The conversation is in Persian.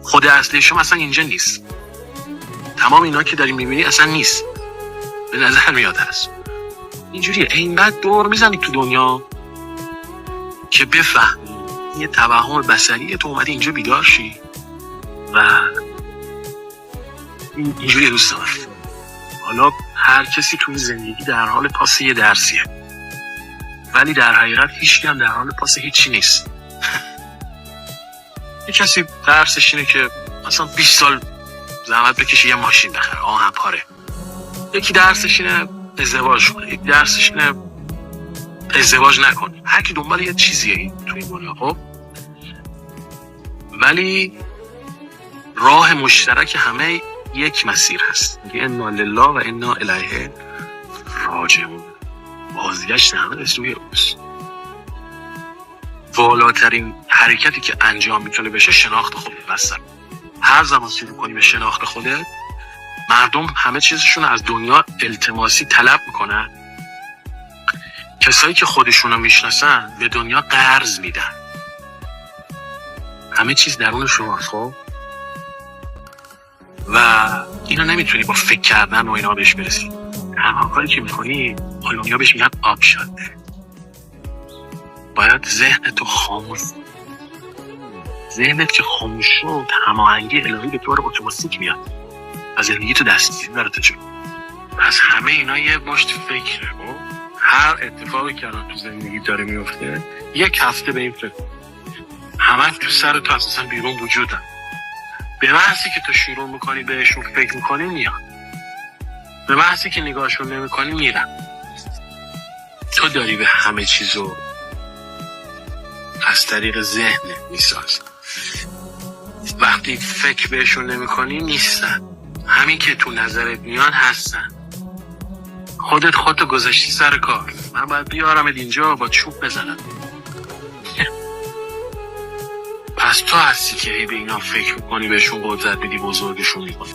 خود اصلی شما اصلا اینجا نیست. تمام اینا که داری میبینی اصلا نیست. به نظر میاد هست. اینجوریه. اینقدر دور میزنی تو دنیا که بفهمی یه توهم بصریه، تو اومدی اینجا بیدار شی و اینجوری دوست دارم. حالا هر کسی توی زندگی در حال پاس یه درسیه، ولی در حقیقت هیچ هم در حال پاس هیچی نیست. یه کسی درسش اینه که مثلا 20 سال زحمت بکشه یه ماشین بخره آهن پاره. یکی درسش اینه ازدواج کنه، یکی درسش اینه ازدواج نکنه. هر کی دنبال یه چیزیه توی این دنیا. خب ولی راه مشترک همه یک مسیر هست. میگه انا لله و انا الیه راجعون. بازگشت همه به سوی اوست. والاترین حرکتی که انجام میتونه بشه شناخت خودت. بس هر زمان شروع کنی به شناخت خودت، مردم همه چیزشون از دنیا التماسی طلب میکنن. کسایی که خودشونو میشناسن به دنیا قرض میدن. همه چیز درون شماست. خب و اینو نمیتونی با فکر کردن و اینا بهش برسی. تنها کاری که میکنی علمیا بهش میگن آبشاد. باید ذهنتو خاموش. ذهنت که خاموش شد، هماهنگی الهی به طور اتوماتیک میاد و زندگی تو دست میبره تا جلو. پس همه اینا یه مشت فکره. هر اتفاقی که الان تو زندگی داره میفته، یک هفته به این فکر همه تو سر تو اساسا بیرون وجودن. به محضی که تو شروع میکنی بهشون فکر میکنی میان، به محضی که نگاهشون نمیکنی میرن. تو داری به همه چیزو از طریق ذهن میسازی. وقتی فکر بهشون نمیکنی نیستن. همین که تو نظرت میان هستن. خودتو گذاشتی سر کار. من باید بیارم اینجا با چوب بزنم. پس تو هستی که به اینا فکر میکنی، بهشون قدرت بدی، بزرگشون میکنی.